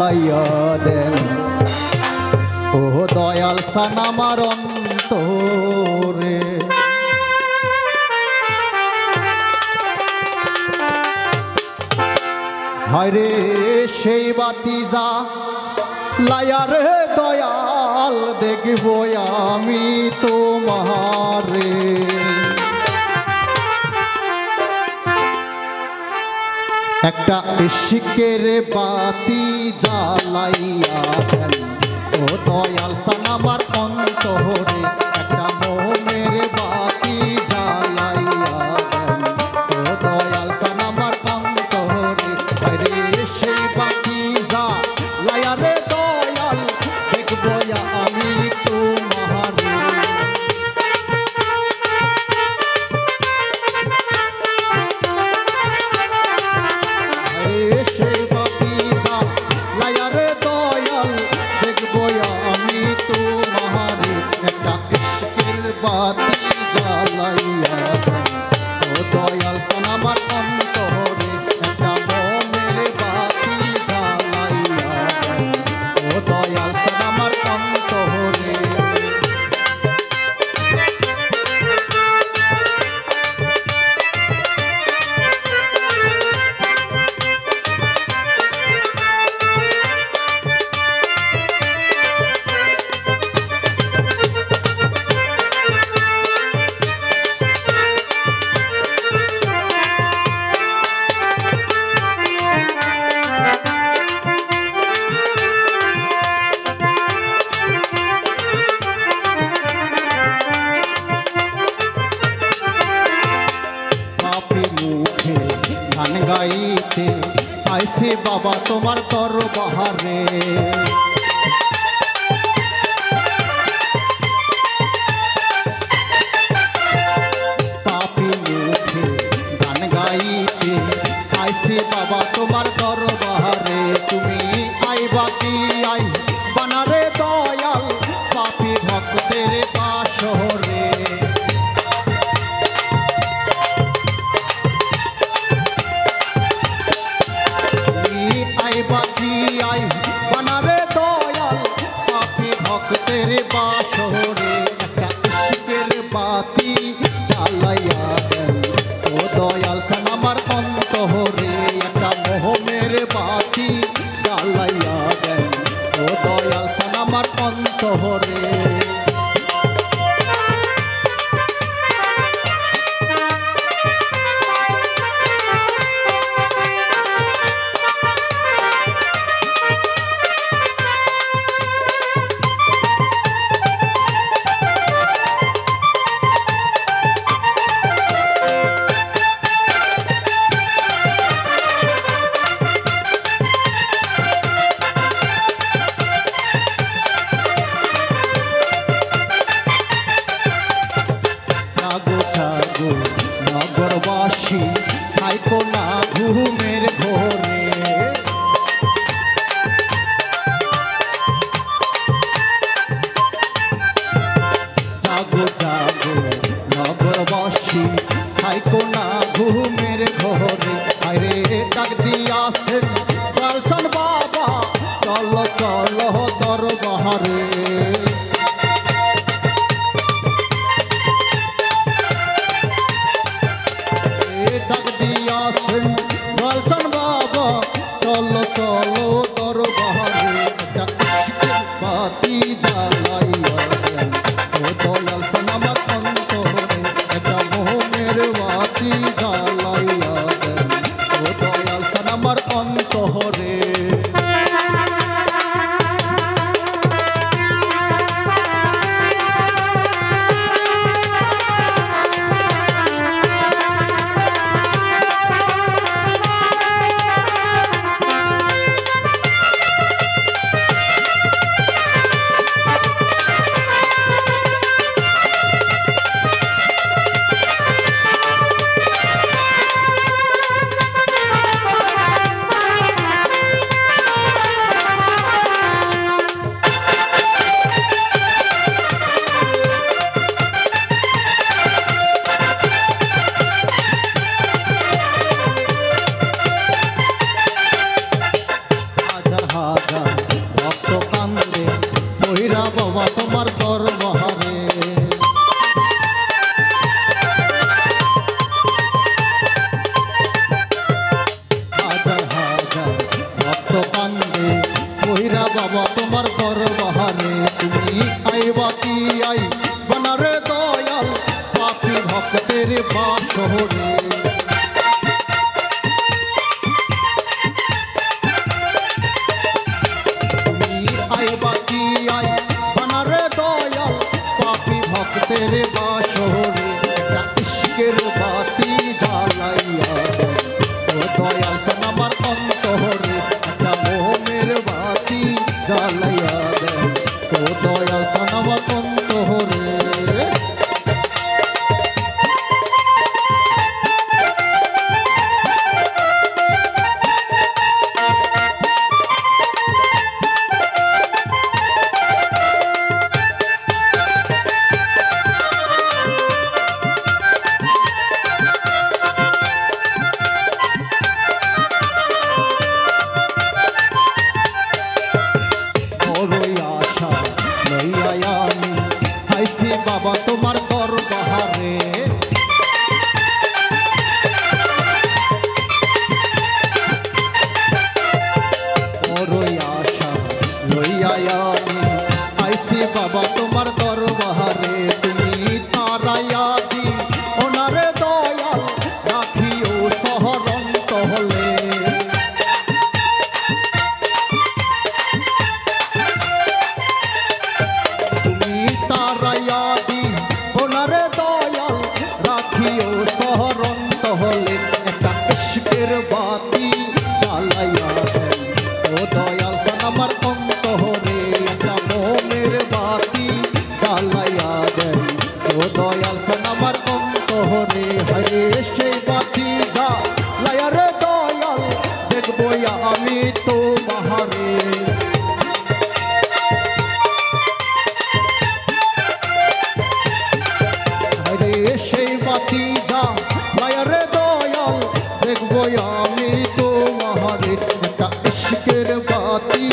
লাইয়া দেন ও দয়াল সান আমার অন্তরে। হায়রে সেই বাতি যা লাইয়া রে দয়াল দেখব আমি তোমারে। একটা ইশকের বাতি জ্বালাইয়া দেন ও দয়াল সান আমার অন্তরে। একটা মোমের বাতি জ্বালাইয়া দেন ও দয়াল সান আমার অন্তরে। আরে সেই বাতি জ্বালাইয়া রে দয়াল দেখব আমি তোমারে। সেই বাতি জ্বালাইয়া রে দয়াল দেখব আমি তোমারে। একটা ইশকের বাতি জ্বালাইয়া ও দয়াল সান আমার অন্তরে। একটা মোমের বাতি জ্বালাইয়া ও দয়াল সান আমার অন্তরে। গান গাইতে আইসে বাবা তোমার দরবারে। পাপী মুখে গান গাইতে আইসে বাবা তোমার দরবারে। তুমি আইবা কি আই বানারে দয়াল পাপী ভক্তের বাসরে। আই বানারে দয়াল পাপী ভক্তের বাসরে। একটা ইশকের বাতি জ্বালাইয়া দেন ও দয়াল সান আমার অন্তরে। একটা মোহমের বাতি জ্বালাইয়া দেন ও দয়াল সান আমার অন্তরে। নগরবাসী থাইকো না ঘুমের ঘোরে। জাগো জাগো নগরবাসী থাইকো না ঘুমের ঘোরে। আরে ডাক দিয়াছেন দয়াল সান বাবা চলো চলো দরবারে। ডাক দিয়াছেন দয়াল সান বাবা চলো চলো দরবারে। একটা ইশকের বাতি জ্বালাইয়া দেন ও দয়াল সান আমার অন্তরে। একটা মোহমের বাতি জ্বালাইয়া দেন ও দয়াল সান আমার অন্তরে। কইরা বাবা তোমার দরবারে তুমি আইবা কি আই বনারে দয়াল পাপী ভক্তের বাসরে তুমি আইবা কি আই বনারে দয়াল পাপী ভক্তের বাসরে একটা ইশকের বাতি জ্বালাইয়া ও দয়াল সান আমার অন্তরে একটা মোমের বাতি জ্বালাইয়া দেয় ও দয়াল সান আমার অন্তরে বাবা তোমার দরবারে বড়ই আশা লইয়া আমি আইছি বাবা তোমার দরবারে তুমি তারাইয়া দি ওনারে দয়াল রাখিও শহরন্ত হলে তুমি তারাইয়া ওনারে দয়াল রাখিও শহরন্ত হলে একটা ইশকের বাতি জ্বালাইয়া দেয় ও দয়াল সান আমার অন্তরে একটা মোমের বাতি জ্বালাইয়া দেয় ও দয়াল সান আমার অন্তরে হরে সেই বাতি জ্বালাইয়া রে দয়াল দেখবো আমি তো বাহারে সেই বাতি জ্বালাইয়া রে দয়াল দেখবো আমি তো মহারে একটা ইশকের বাতি